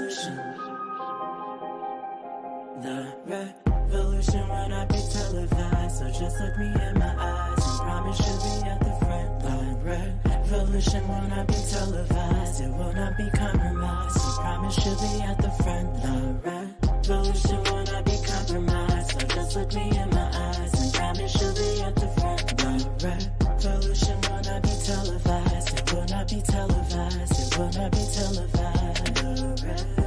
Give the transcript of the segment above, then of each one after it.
revolution. The revolution will not be televised, so just look me in my eyes and promise you'll be at the front line. Revolution will not be televised, it will not be compromised, so promise you'll be at the front line. Revolution will not be compromised, so just look me in my eyes and promise you'll be at the front line. Revolution will not be televised, it will not be televised, it will not be televised.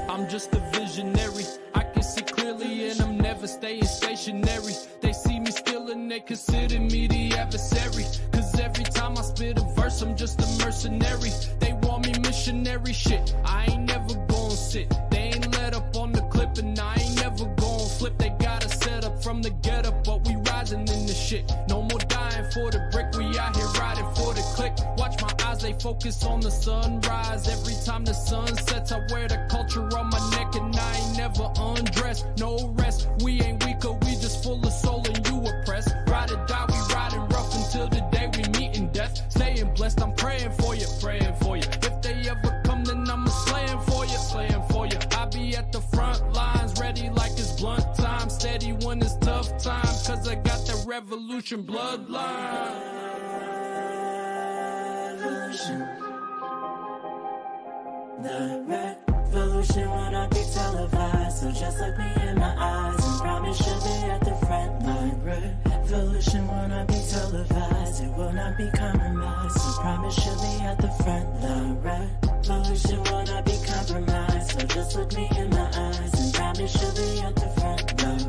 I'm just a visionary, I can see clearly and I'm never staying stationary. They see me still and they consider me the adversary, cause every time I spit a verse I'm just a mercenary. They want me missionary shit, I ain't never gon' sit. They ain't let up on the clip and I ain't never gon' flip. They got a setup from the getup, but we rising in the shit. No more dying for the brick, we out here riding for the click. Watch my eyes, they focus on the sunrise. Every time the sun sets, I wear the culture on my neck and I ain't never undressed. No rest, we ain't weaker, we just full of soul and you oppressed. Ride or die, we riding rough until the day we meet in death. Staying blessed, I'm praying for you, praying for you. If they ever come, then I'm a slaying for you, slaying for you. I be at the front lines, ready like it's blunt time. Steady when it's tough time, cause I got the revolution bloodline. Revolution. The revolution will not be televised, so just look me in my eyes and promise you'll be at the front line. Revolution will not be televised, it will not be compromised, so promise you'll be at the front line. Revolution will not be compromised, so just look me in my eyes and promise you'll be at the front line.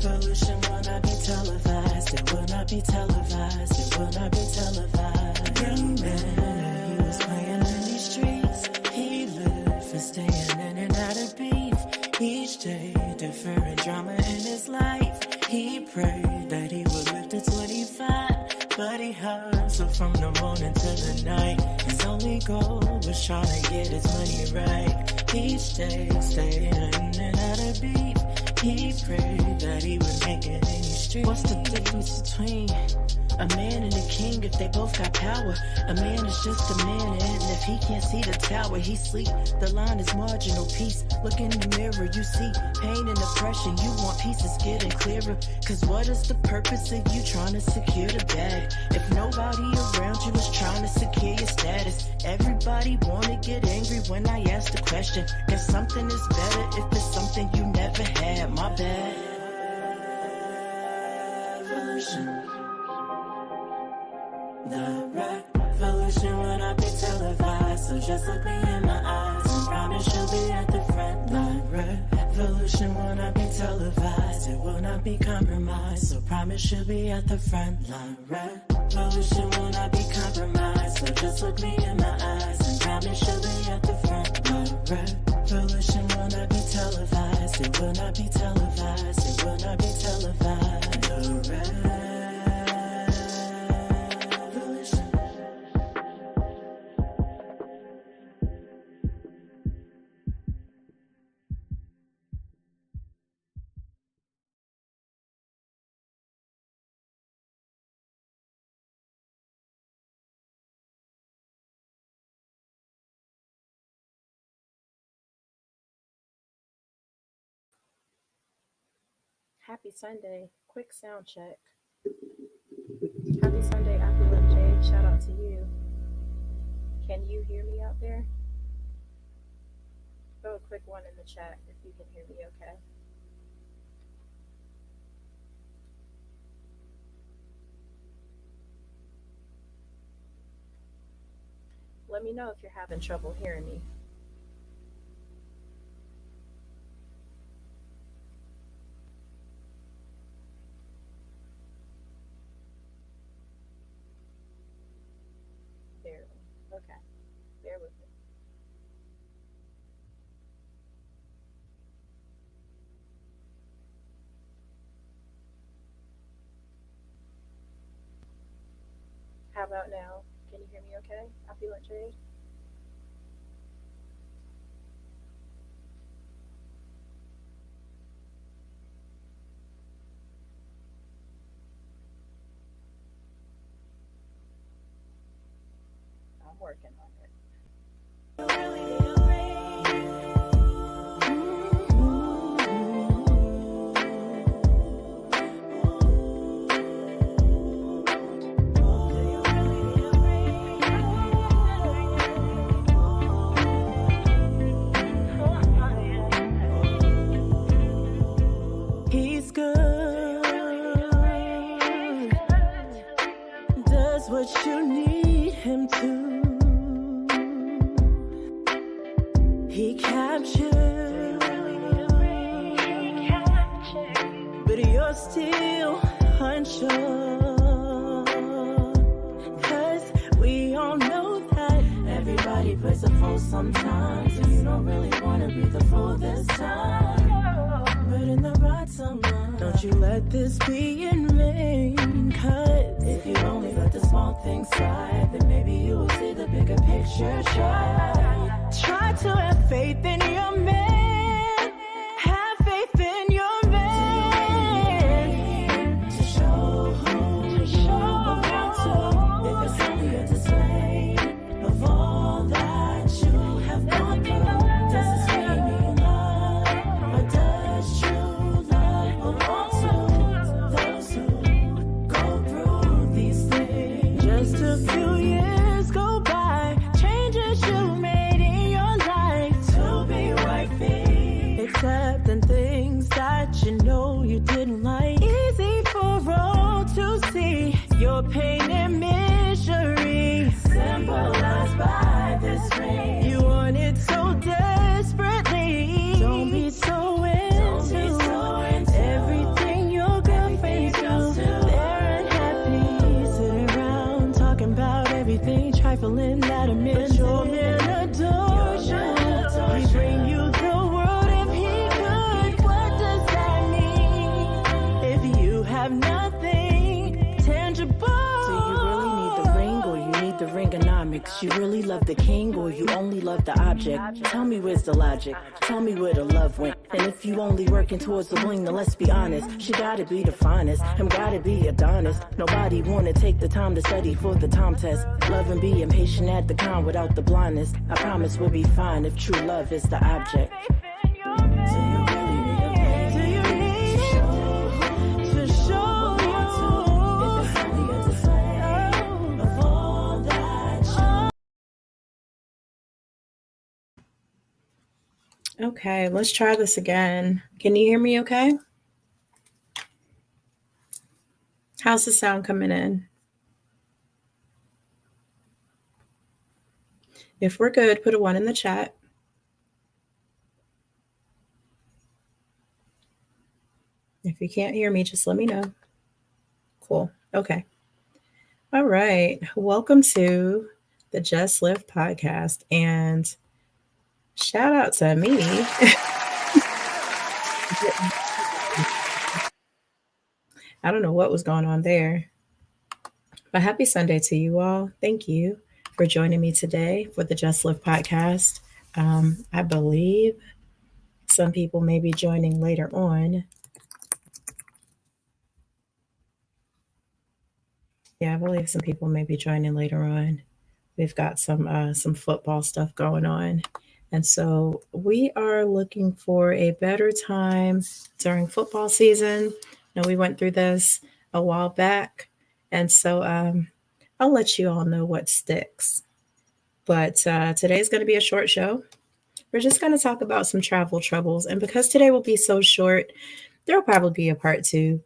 Revolution will not be televised, it will not be televised, it will not be televised. Young man, he was playing in these streets, he lived for staying in and out of beef. Each day, different drama in his life. He prayed that he would live to 25, but he hustled from the morning to the night. His only goal was trying to get his money right. Each day, staying in and out of beef. He prayed that he would make it in these streets. What's the difference between a man and a king if they both got power? A man is just a man, and if he can't see the tower, he sleep. The line is marginal peace. Look in the mirror, you see pain and oppression. You want peace, it's getting clearer. Cause what is the purpose of you trying to secure the bag if nobody around you is trying to secure your status? Everybody wanna get angry when I ask the question. Guess something is better if it's something you never had. My bad. Revolution. The revolution will not be televised, so just look me in my eyes and promise you'll be at the front line. Revolution will not be televised, it will not be compromised, so promise you'll be at the front line. Revolution will not be compromised, so just look me in my eyes and promise you'll be at the front line. Revolution will not be televised, it will not be televised, it will not be televised. Happy Sunday. Quick sound check. Happy Sunday, Affluent Jade. Shout out to you. Can you hear me out there? Throw a quick one in the chat if you can hear me okay. Let me know if you're having trouble hearing me. Barely. Okay. Bear with me. How about now? Can you hear me okay? Affluent Jade? I'm working on it. unsure. Cause we all know that everybody plays a fool sometimes, and you don't really wanna be the fool this time. But in the right time, don't you let this be in vain. Cause if you only let the small things slide, then maybe you will see the bigger picture. Try to have faith in your man. Have faith in your man. To show who you belong to. If it's only a display of all that you have gone through, does this really mean love? Or does true love belong to those who go through these things? Just a few years go by, changes you made in your life to be wifey, accepting things that you know you didn't like. Easy for all to see your pain and misery, symbolized by this ring. You want it so desperately. Don't be so into everything your girlfriends do. They're unhappy, sitting around talking about everything trifling that a man. But your man adores you. He bring you the world if he could. What does that mean if you have nothing tangible? Do you really need the ring, or you need the ringonomics? You really love the king, or you only love the object? Tell me where's the logic. Tell me where the love went. And if you only working towards the bling, then let's be honest. She gotta be the finest, him gotta be Adonis. Nobody wanna take the time to study for the Tom test. Love and be impatient at the con without the blindness. I promise we'll be fine if true love is the object. Do you really need a ring? Do you need to show you? If it's only a display of all that you. Okay, let's try this again. Can you hear me okay? How's the sound coming in? If we're good, put a 1 in the chat. If you can't hear me, just let me know. Cool. Okay. All right. Welcome to the Just Live podcast. And shout out to me. I don't know what was going on there. But happy Sunday to you all. Thank you for joining me today for the Just Live podcast. I believe some people may be joining later on. Yeah, I believe some people may be joining later on. We've got some football stuff going on. And so we are looking for a better time during football season. You know, we went through this a while back. And so I'll let you all know what sticks. But today's going to be a short show. We're just going to talk about some travel troubles. And because today will be so short, there will probably be a part 2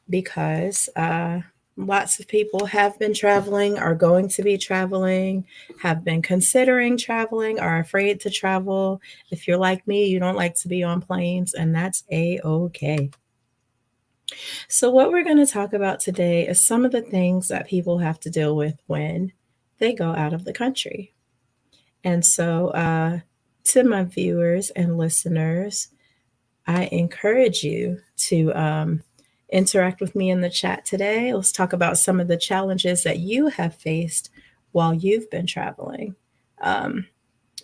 because lots of people have been traveling, are going to be traveling, have been considering traveling, are afraid to travel. If you're like me, you don't like to be on planes, and that's A-okay. So what we're going to talk about today is some of the things that people have to deal with when they go out of the country. And so to my viewers and listeners, I encourage you to interact with me in the chat today. Let's talk about some of the challenges that you have faced while you've been traveling. I'm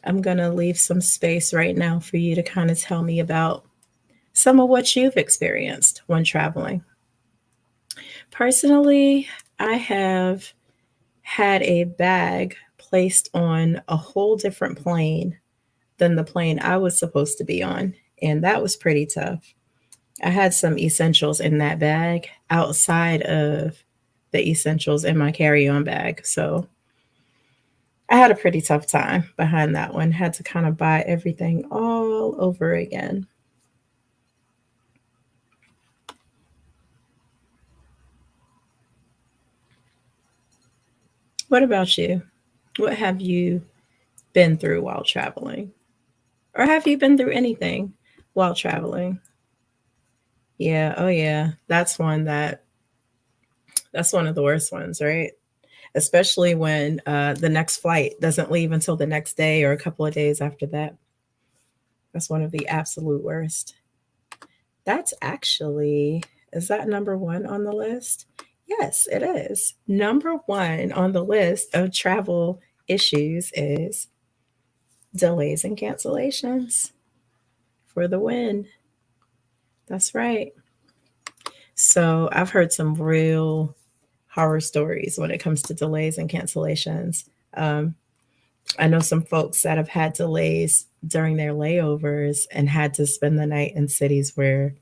going to leave some space right now for you to kind of tell me about some of what you've experienced when traveling. Personally, I have had a bag placed on a whole different plane than the plane I was supposed to be on, and that was pretty tough. I had some essentials in that bag outside of the essentials in my carry-on bag, so I had a pretty tough time behind that one. Had to kind of buy everything all over again. What about you? What have you been through while traveling? Or have you been through anything while traveling? Yeah, oh yeah, that's one that That's one of the worst ones, right? Especially when the next flight doesn't leave until the next day or a couple of days after that. That's one of the absolute worst. That's actually, is that number one on the list? Yes, it is. Number one on the list of travel issues is delays and cancellations for the win. That's right. So I've heard some real horror stories when it comes to delays and cancellations. Um, I know some folks that have had delays during their layovers and had to spend the night in cities where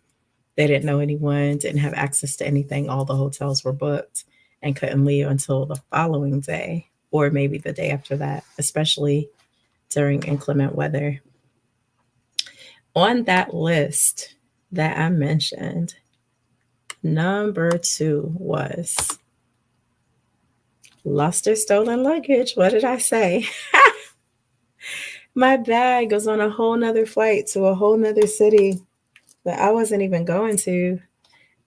they didn't know anyone, didn't have access to anything. All the hotels were booked and couldn't leave until the following day or maybe the day after that, especially during inclement weather. On that list that I mentioned, number two was lost or stolen luggage. What did I say? My bag was on a whole nother flight to a whole nother city that I wasn't even going to.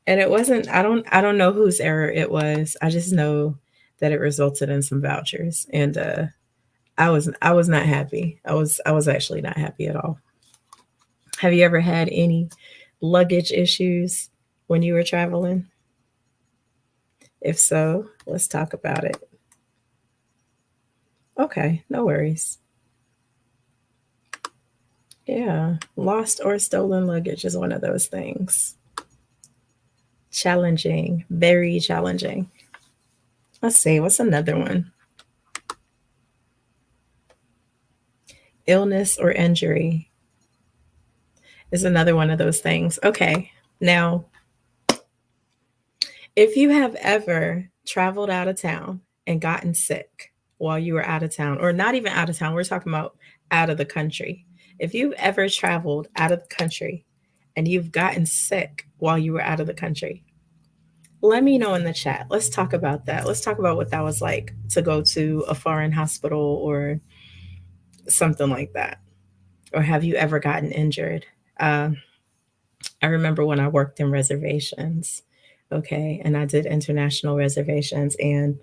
And it wasn't, I don't know whose error it was. I just know that it resulted in some vouchers. And I was not happy. I was actually not happy at all. Have you ever had any luggage issues when you were traveling? If so, let's talk about it. Okay, no worries. Yeah, lost or stolen luggage is one of those things. Challenging, very challenging. Let's see, what's another one? Illness or injury is another one of those things. Okay, now, if you have ever traveled out of town and gotten sick while you were out of town, or not even out of town, we're talking about out of the country. If you've ever traveled out of the country and you've gotten sick while you were out of the country, let me know in the chat. Let's talk about that. Let's talk about what that was like to go to a foreign hospital or something like that. Or have you ever gotten injured? I remember when I worked in reservations, okay, and I did international reservations. And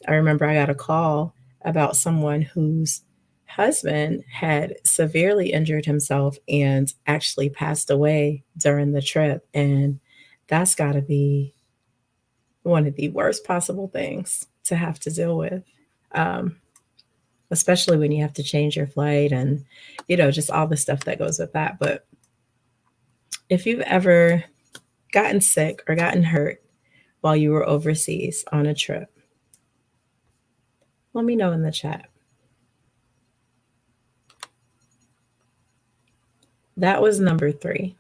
I remember I got a call about someone whose husband had severely injured himself and actually passed away during the trip. And that's got to be one of the worst possible things to have to deal with, especially when you have to change your flight and, just all the stuff that goes with that. But if you've ever gotten sick or gotten hurt while you were overseas on a trip, let me know in the chat. That was number three.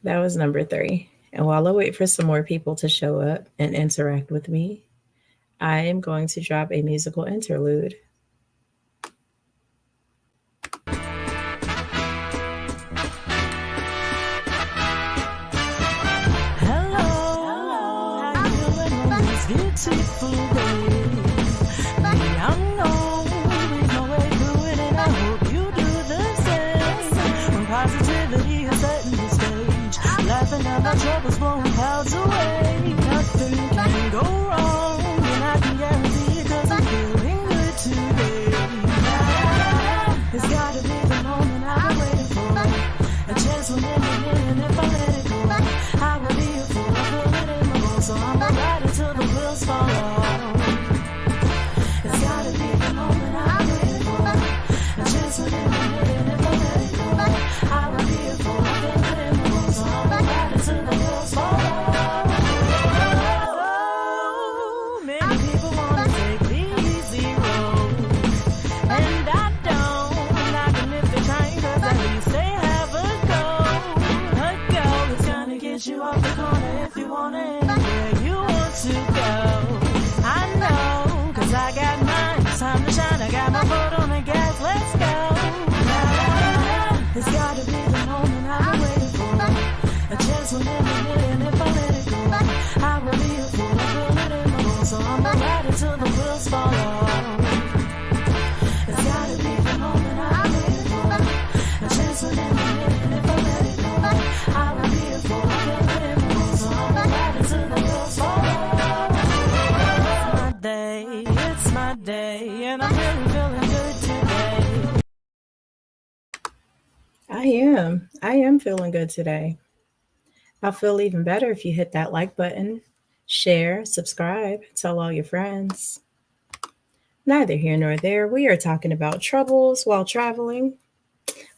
That was number three. And while I wait for some more people to show up and interact with me, I am going to drop a musical interlude. Beautiful day. I'm going my way through it, and I hope you do the same. When positivity is setting the stage, laughing at my troubles, blowing clouds away. Nothing can go wrong, and I can guarantee it 'cause I'm feeling good today. It's gotta be the moment I've been waiting for. A chance will never end, and if I let it go, I will be a fool. I feel it in my bones, so I'm gonna ride it till the wheels fall off. It's gotta be the moment I'm waiting for. A chance will never end, and if I let it go, I will be a fool. I feel it in my bones, so I'm gonna ride it till the wheels fall off. Oh, many people wanna take the easy road, and I don't knock them if they're trying, 'cause at least they have a goal. A goal that's gonna get you off the corner if you want it, where you want to go. I know, 'cause I got mine. It's time to shine. I got my foot on the gas. Let's go. It's gotta be the moment I've been waiting for. A chance will never end, and if I let it go, I will be a fool. I feel it in my bones, so I'm gonna ride it till the wheels fall off. It's gotta be the moment I've been waiting for. A chance will never end, and if I let it go, I am feeling good today. I'll feel even better if you hit that like button, share, subscribe, tell all your friends. Neither here nor there, we are talking about troubles while traveling.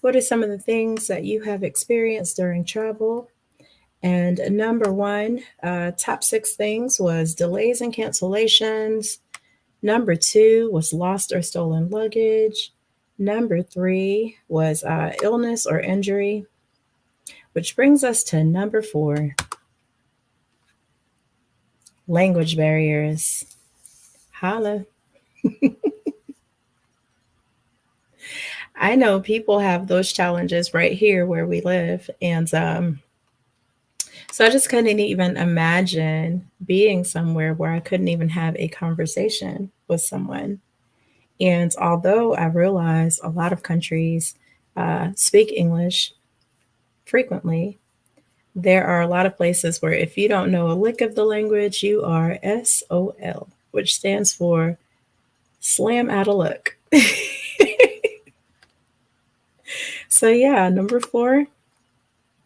What are some of the things that you have experienced during travel? And number one, top six things was delays and cancellations. Number two was lost or stolen luggage. Number three was illness or injury, which brings us to number four, language barriers. Holla. I know people have those challenges right here where we live. And so I just couldn't even imagine being somewhere where I couldn't even have a conversation with someone. And although I realize a lot of countries speak English frequently, there are a lot of places where if you don't know a lick of the language, you are SOL, which stands for slam out of luck. So, yeah, number four,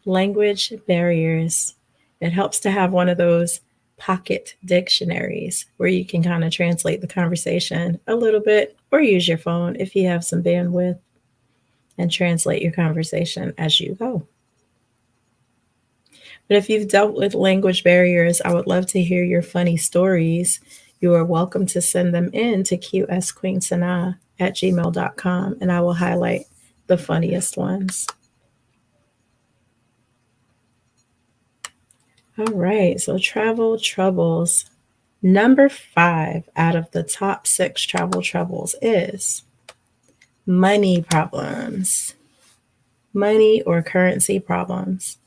language barriers. It helps to have one of those pocket dictionaries where you can kind of translate the conversation a little bit or use your phone if you have some bandwidth and translate your conversation as you go. But if you've dealt with language barriers, I would love to hear your funny stories. You are welcome to send them in to qsqueensanaa@gmail.com and I will highlight the funniest ones. All right, so travel troubles. Number five out of the top six travel troubles is money problems, money or currency problems.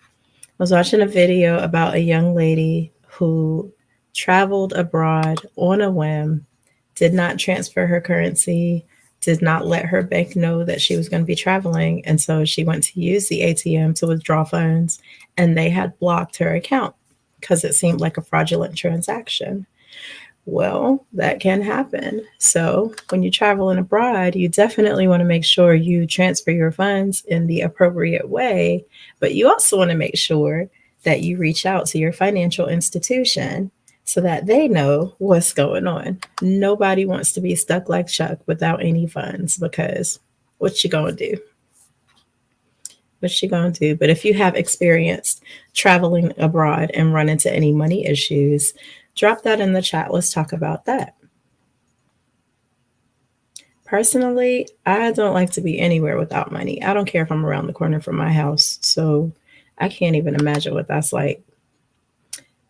I was watching a video about a young lady who traveled abroad on a whim, did not transfer her currency, did not let her bank know that she was going to be traveling. And so she went to use the ATM to withdraw funds, and they had blocked her account because it seemed like a fraudulent transaction. Well, that can happen. So when you're traveling abroad, you definitely want to make sure you transfer your funds in the appropriate way, but you also want to make sure that you reach out to your financial institution so that they know what's going on. Nobody wants to be stuck like Chuck without any funds because what you gonna do? What you gonna do? But if you have experienced traveling abroad and run into any money issues, drop that in the chat. Let's talk about that. Personally, I don't like to be anywhere without money. I don't care if I'm around the corner from my house. So I can't even imagine what that's like.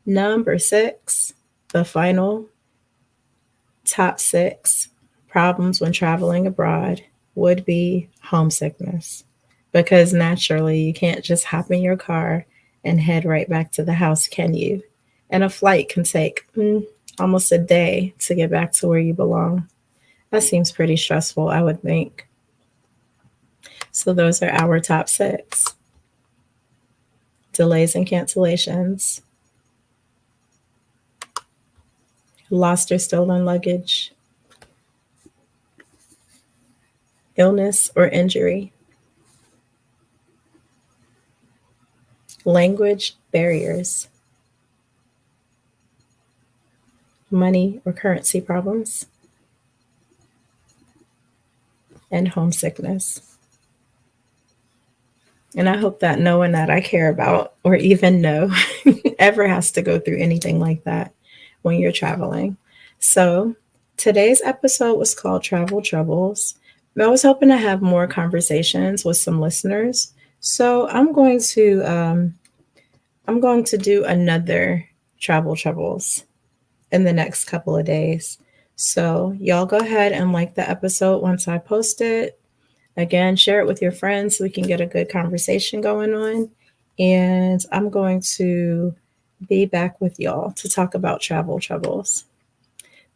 Number six, the final top six problems when traveling abroad would be homesickness. Because naturally, you can't just hop in your car and head right back to the house, can you? And a flight can take almost a day to get back to where you belong. That seems pretty stressful, I would think. So, those are our top six: delays and cancellations, lost or stolen luggage, illness or injury, language barriers, money or currency problems, and homesickness. And I hope that no one that I care about or even know ever has to go through anything like that when you're traveling. So today's episode was called Travel Troubles. I was hoping to have more conversations with some listeners. So I'm going to do another Travel Troubles in the next couple of days. So y'all go ahead and like the episode once I post it. Again, share it with your friends so we can get a good conversation going on. And I'm going to be back with y'all to talk about travel troubles.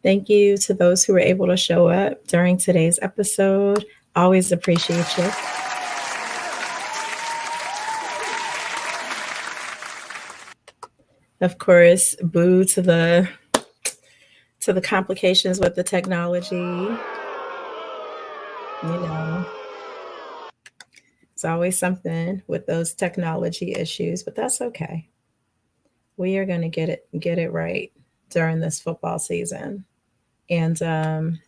Thank you to those who were able to show up during today's episode. Always appreciate you. Of course, boo to the complications with the technology. You know, It's always something with those technology issues, but that's okay. We are going to get it right during this football season. And I'm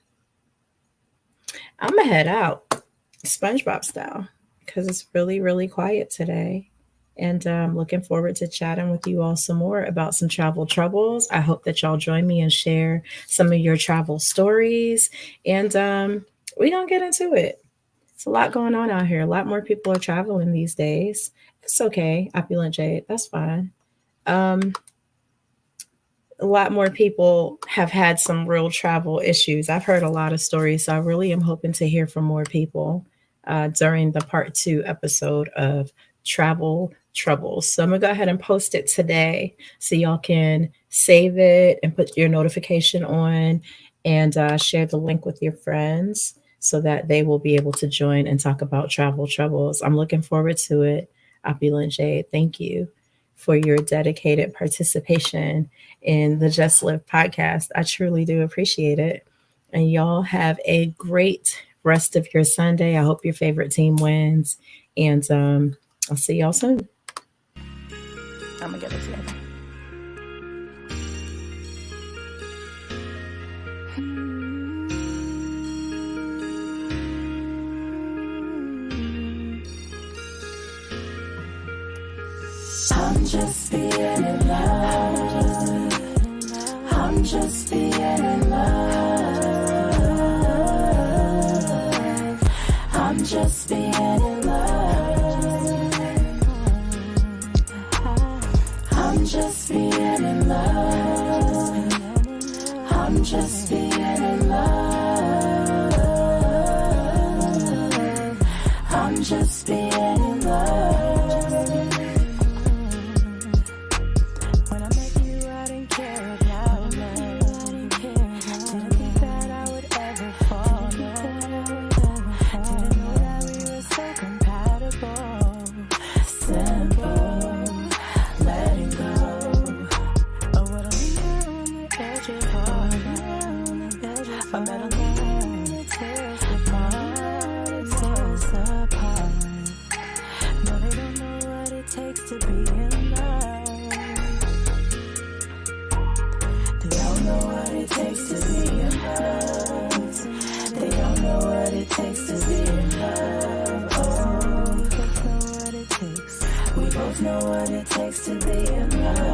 gonna head out SpongeBob style because it's really, really quiet today. And looking forward to chatting with you all some more about some travel troubles. I hope that y'all join me and share some of your travel stories. And we're going to get into it. It's a lot going on out here. A lot more people are traveling these days. It's okay, Opulent Jade. That's fine. A lot more people have had some real travel issues. I've heard a lot of stories, so I really am hoping to hear from more people during the part 2 episode of Travel Troubles. So I'm gonna go ahead and post it today so y'all can save it and put your notification on and share the link with your friends so that they will be able to join and talk about Travel Troubles. I'm looking forward to it. Opulent Jade, thank you for your dedicated participation in the Just Live podcast. I truly do appreciate it. And y'all have a great rest of your Sunday. I hope your favorite team wins. And I'll see y'all soon. I'm going to get it together. I'm just being in love. I'm just being in love. I'm just being in love. I'm just being in love. I'm just being in love. I'm just being in love. Know what it takes to be in love.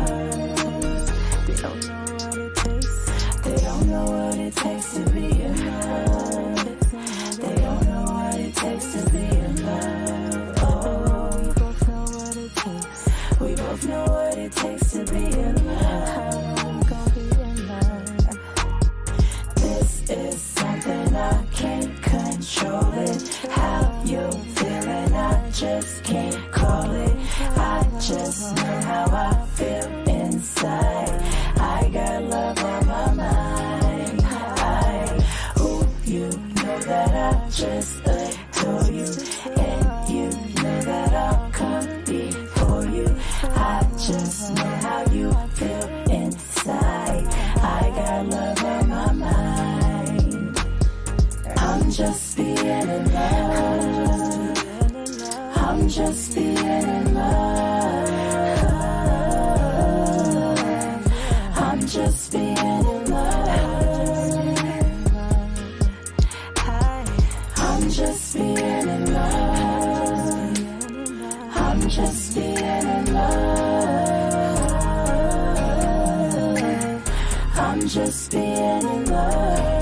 They don't know what it takes. They don't know what it takes to be in love. They don't know what it takes to be in love. Oh, we both know what it takes. We both know what it takes to be in love. Gonna be in love. This is something I can't control it. How you feeling? I just can't call it. I just know how I feel inside. I got love on my mind. You know that I just adore you. And you know that I'll come before you. I just know how you feel inside. I got love on my mind. I'm just being in love. I'm just being in love. I'm just being in love. I'm just being in love. I'm just being in love. I'm just being in love.